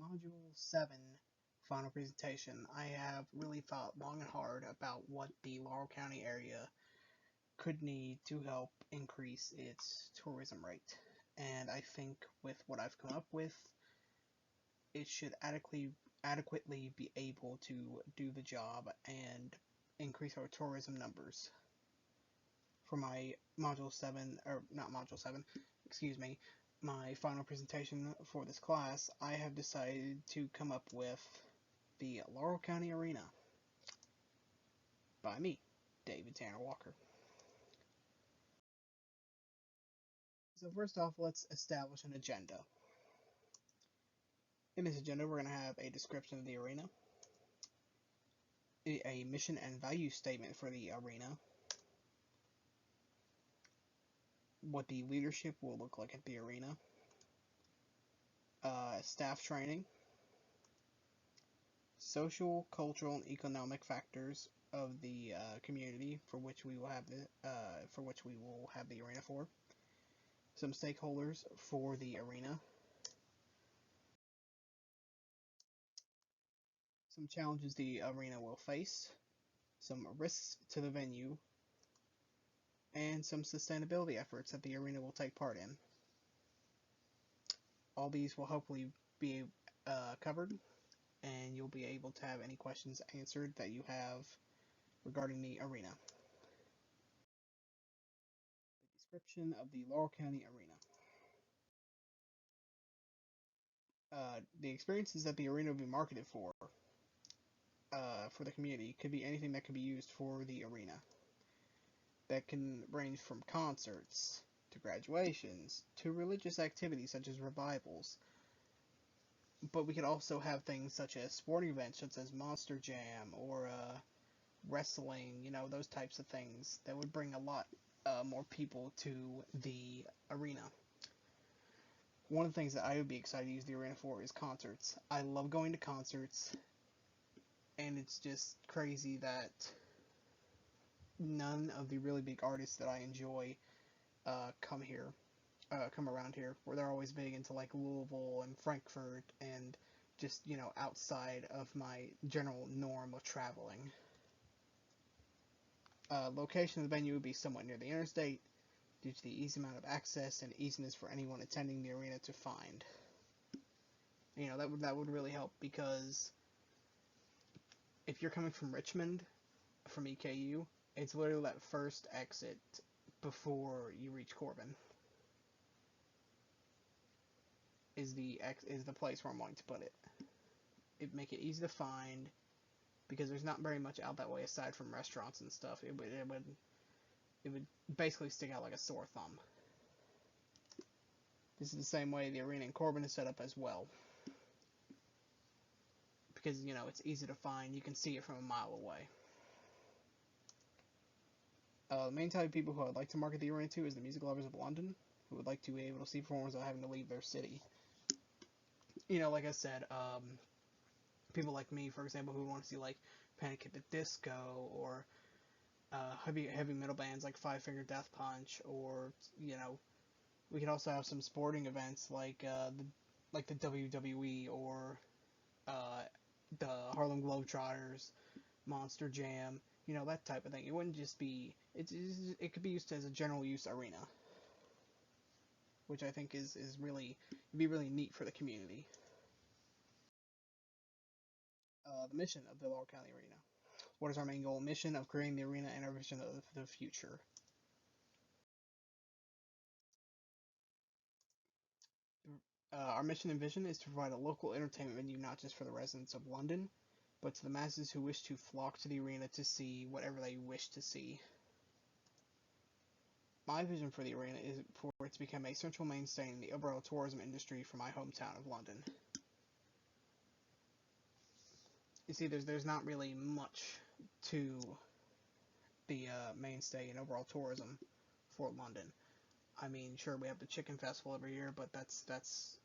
Module 7 final presentation, I have really thought long and hard about what the Laurel County area could need to help increase its tourism rate. And I think with what I've come up with, it should adequately be able to do the job and increase our tourism numbers. For my Module 7, or not Module 7, excuse me, my final presentation for this class, I have decided to come up with the Laurel County Arena by me, David Tanner Walker. So first off, let's establish an agenda. In this agenda, we're going to have a description of the arena, a mission and value statement for the arena, what the leadership will look like at the arena, staff training, social, cultural, and economic factors of the community for which we will have the arena for, some stakeholders for the arena, some challenges the arena will face, some risks to the venue, and some sustainability efforts that the arena will take part in. All these will hopefully be covered, and you'll be able to have any questions answered that you have regarding the arena. The description of the Laurel County Arena. The experiences that the arena will be marketed for the community could be anything that could be used for the arena. That can range from concerts to graduations to religious activities such as revivals. But we could also have things such as sporting events such as Monster Jam or wrestling, those types of things that would bring a lot more people to the arena. One of the things that I would be excited to use the arena for is concerts. I love going to concerts, and it's just crazy that none of the really big artists that I enjoy come around here, where they're always big into like Louisville and Frankfurt and just, outside of my general norm of traveling. Location of the venue would be somewhat near the interstate due to the easy amount of access and easiness for anyone attending the arena to find. That would really help, because if you're coming from Richmond, from EKU, it's literally that first exit before you reach Corbin is the place where I'm going to put it. It'd make it easy to find, because there's not very much out that way aside from restaurants and stuff. It would basically stick out like a sore thumb. This is the same way the arena in Corbin is set up as well, because it's easy to find. You can see it from a mile away. The main type of people who I'd like to market the arena to is the music lovers of London, who would like to be able to see performers without having to leave their city. Like I said, people like me, for example, who want to see like Panic at the Disco or heavy metal bands like Five Finger Death Punch, or we could also have some sporting events like the WWE or the Harlem Globetrotters, Monster Jam, that type of thing. It wouldn't just be it could be used as a general use arena, which I think is really it'd be really neat for the community. The mission of the Laurel County Arena. What is our main goal and mission of creating the arena and our vision of the future? Our mission and vision is to provide a local entertainment venue not just for the residents of London, but to the masses who wish to flock to the arena to see whatever they wish to see. My vision for the arena is for it to become a central mainstay in the overall tourism industry for my hometown of London. You see, there's not really much to the mainstay in overall tourism for London. I mean, sure, we have the Chicken Festival every year, but that's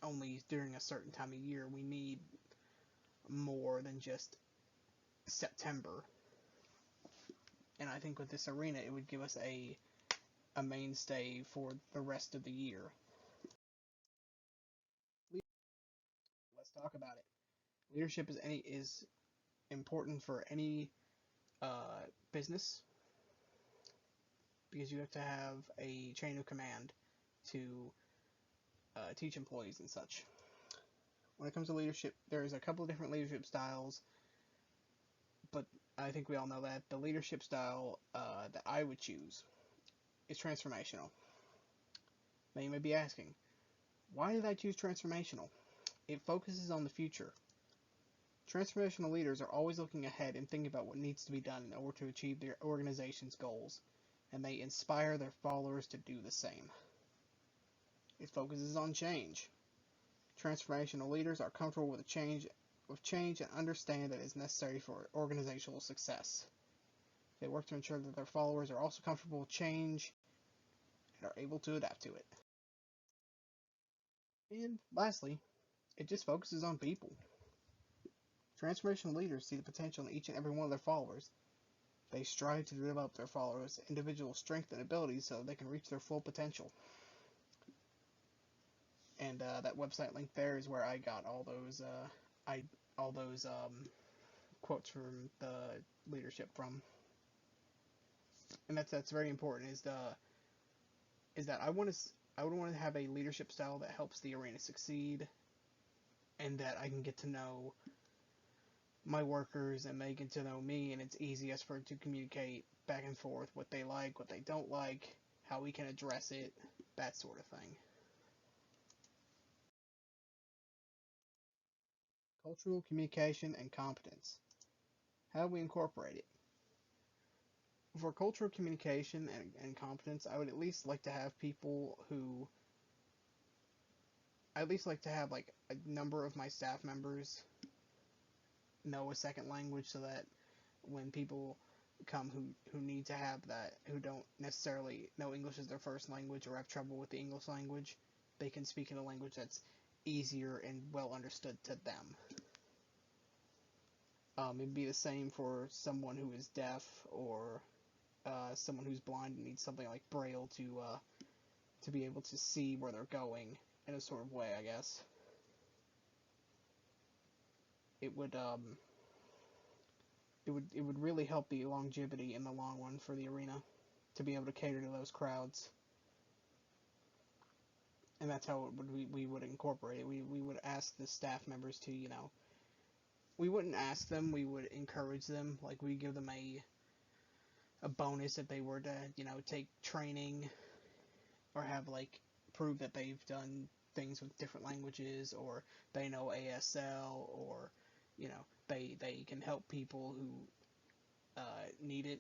only during a certain time of year. We need more than just September. And I think with this arena, it would give us a mainstay for the rest of the year. Let's talk about it. Leadership is important for any business because you have to have a chain of command to teach employees and such. When it comes to leadership, there's a couple of different leadership styles, but I think we all know that the leadership style that I would choose is transformational. Now you may be asking, why did I choose transformational? It focuses on the future. Transformational leaders are always looking ahead and thinking about what needs to be done in order to achieve their organization's goals, and they inspire their followers to do the same. It focuses on change. Transformational leaders are comfortable with change and understand that it is necessary for organizational success. They work to ensure that their followers are also comfortable with change and are able to adapt to it. And lastly, it just focuses on people. Transformational leaders see the potential in each and every one of their followers. They strive to develop their followers' individual strengths and abilities so they can reach their full potential. And that website link there is where I got all those quotes from the leadership from. And that's very important. Is that I would want to have a leadership style that helps the arena succeed, and that I can get to know my workers and they get to know me, and it's easiest for it to communicate back and forth what they like, what they don't like, how we can address it, that sort of thing. Cultural communication and competence. How do we incorporate it? For cultural communication and competence, I would at least like to have people who I at least like to have like a number of my staff members know a second language so that when people come who need to have that, who don't necessarily know English as their first language or have trouble with the English language, they can speak in a language that's easier and well understood to them. It'd be the same for someone who is deaf or someone who's blind and needs something like Braille to be able to see where they're going in a sort of way, I guess. It would really help the longevity in the long run for the arena to be able to cater to those crowds. And that's how we would incorporate it. We would ask the staff members to, we wouldn't ask them, we would encourage them. Like, we give them a bonus if they were to, take training or have, like, prove that they've done things with different languages, or they know ASL, or, they can help people who need it,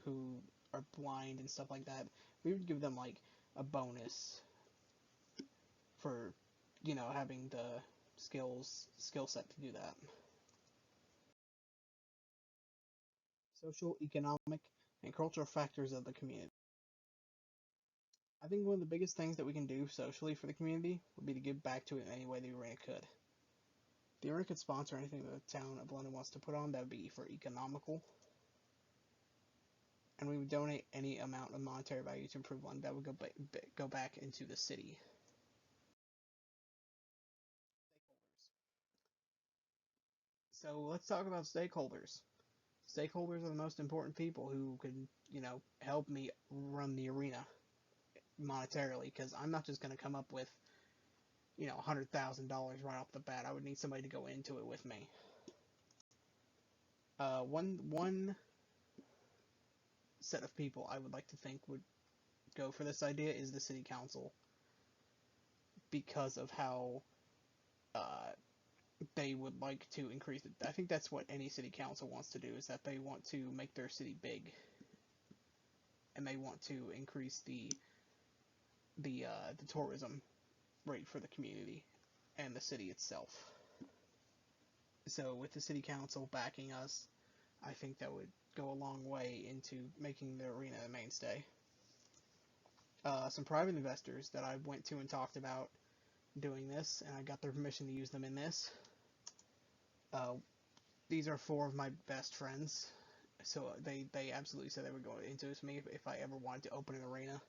who are blind and stuff like that. We would give them, like, a bonus for, having the skill set to do that. Social, economic, and cultural factors of the community. I think one of the biggest things that we can do socially for the community would be to give back to it in any way the arena could. The arena could sponsor anything that the town of London wants to put on. That would be for economical. And we would donate any amount of monetary value to improve London. That would go back into the city. So let's talk about stakeholders. Stakeholders are the most important people who could, help me run the arena monetarily, because I'm not just going to come up with, $100,000 right off the bat. I would need somebody to go into it with me. One set of people I would like to think would go for this idea is the city council, because of how they would like to increase it. I think that's what any city council wants to do, is that they want to make their city big, and they want to increase the tourism rate for the community and the city itself. So with the city council backing us, I think that would go a long way into making the arena a mainstay. Some private investors that I went to and talked about doing this, and I got their permission to use them in this. These are 4 of my best friends, so they absolutely said they would go into this with me if I ever wanted to open an arena.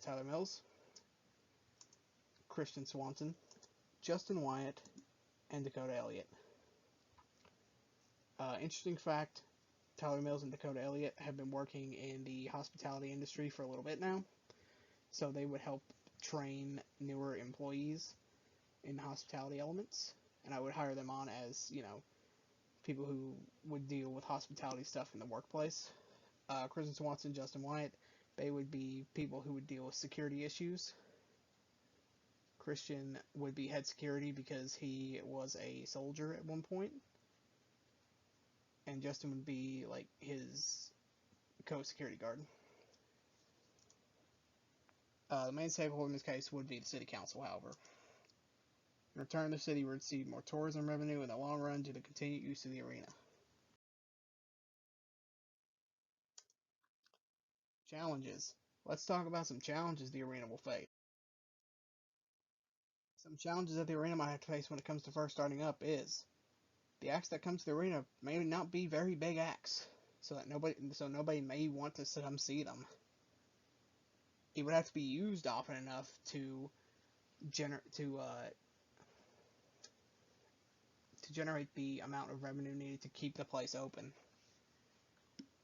Tyler Mills, Christian Swanson, Justin Wyatt, and Dakota Elliott. Interesting fact, Tyler Mills and Dakota Elliott have been working in the hospitality industry for a little bit now, so they would help train newer employees in hospitality elements, and I would hire them on as, people who would deal with hospitality stuff in the workplace. Kristen Swanson, Justin Wyatt, they would be people who would deal with security issues. Christian would be head security because he was a soldier at one point, and Justin would be like his co-security guard. The main stakeholder in this case would be the city council, however. In return, the city would receive more tourism revenue in the long run due to continued use of the arena. Challenges. Let's talk about some challenges the arena will face. Some challenges that the arena might have to face when it comes to first starting up is the acts that come to the arena may not be very big acts, so nobody may want to come see them. It would have to be used often enough to generate the amount of revenue needed to keep the place open.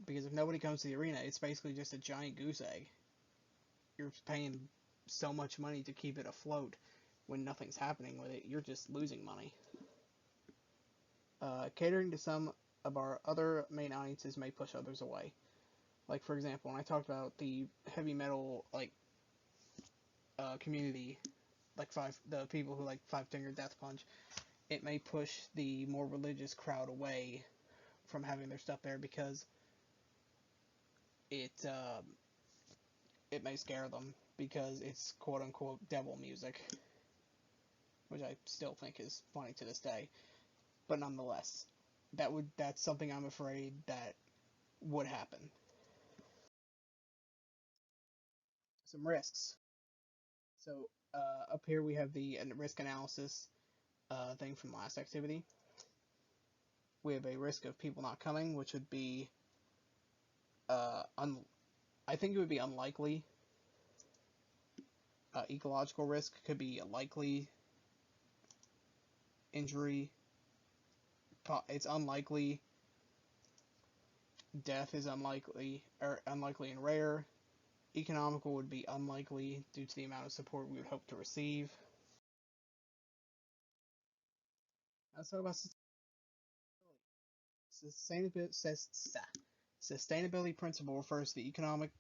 Because if nobody comes to the arena, it's basically just a giant goose egg. You're paying so much money to keep it afloat when nothing's happening with it. You're just losing money. Catering to some of our other main audiences may push others away. Like, for example, when I talked about the heavy metal community, the people who like Five Finger Death Punch, it may push the more religious crowd away from having their stuff there because it may scare them because it's quote unquote devil music, which I still think is funny to this day. But nonetheless, that's something I'm afraid that would happen. Some risks. So up here we have the risk analysis thing from last activity. We have a risk of people not coming, which would be I think it would be unlikely. Ecological risk could be a likely injury. It's unlikely. Death is unlikely and rare. Economical would be unlikely due to the amount of support we would hope to receive. Let's talk about sustainability principle refers to the economic,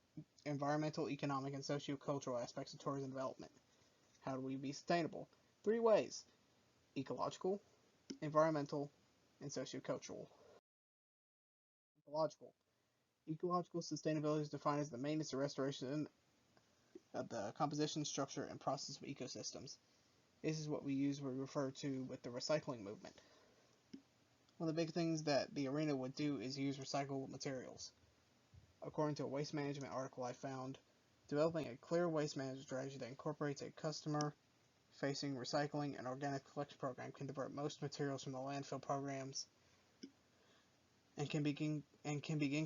environmental, economic, and socio-cultural aspects of tourism development. How do we be sustainable? 3 ways: ecological, environmental, and socio-cultural. Ecological. Ecological sustainability is defined as the maintenance or restoration of the composition, structure, and process of ecosystems. This is what we refer to with the recycling movement. One of the big things that the arena would do is use recyclable materials. According to a waste management article I found, developing a clear waste management strategy that incorporates a customer-facing recycling and organic collection program can divert most materials from the landfill programs and can begin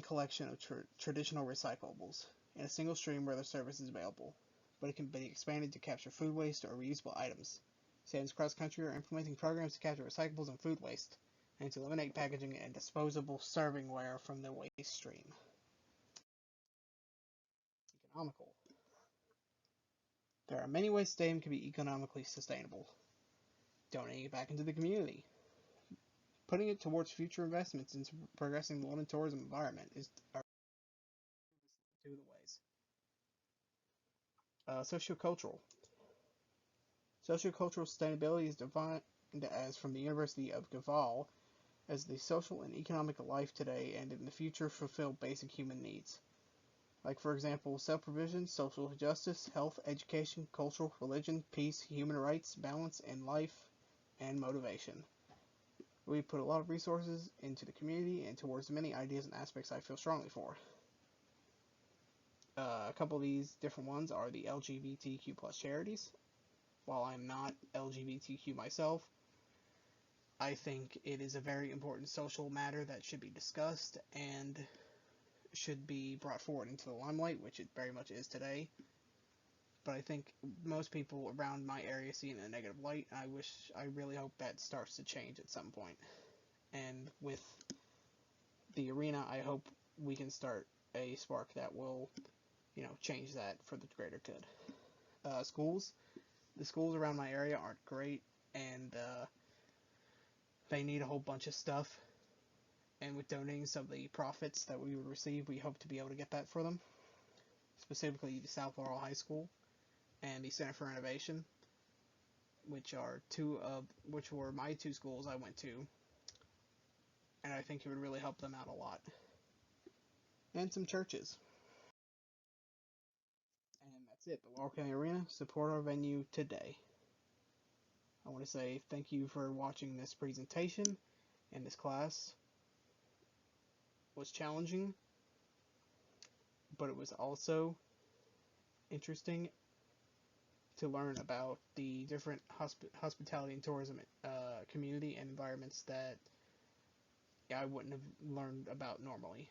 collection of traditional recyclables in a single stream where the service is available, but it can be expanded to capture food waste or reusable items. Cities across the country are implementing programs to capture recyclables and food waste, and to eliminate packaging and disposable servingware from the waste stream. Economical. There are many ways stadium can be economically sustainable. Donating it back into the community. Putting it towards future investments into progressing the London tourism environment are 2 of the ways. Sociocultural. Sociocultural sustainability is defined as from the University of Gaval as the social and economic life today and in the future fulfill basic human needs. Like, for example, self-provision, social justice, health, education, cultural, religion, peace, human rights, balance in life, and motivation. We put a lot of resources into the community and towards many ideas and aspects I feel strongly for. A couple of these different ones are the LGBTQ plus charities. While I'm not LGBTQ myself, I think it is a very important social matter that should be discussed and should be brought forward into the limelight, which it very much is today. but I think most people around my area see it in a negative light. I really hope that starts to change at some point. And with the arena, I hope we can start a spark that will, change that for the greater good. Schools, the schools around my area aren't great, and they need a whole bunch of stuff. And with donating some of the profits that we would receive, we hope to be able to get that for them. Specifically, the South Laurel High School and the Center for Innovation, which were my two schools I went to, and I think it would really help them out a lot. And some churches. And that's it. The Laurel County Arena, support our venue today. I want to say thank you for watching this presentation, and this class was challenging, but it was also interesting to learn about the different hospitality and tourism community and environments that I wouldn't have learned about normally.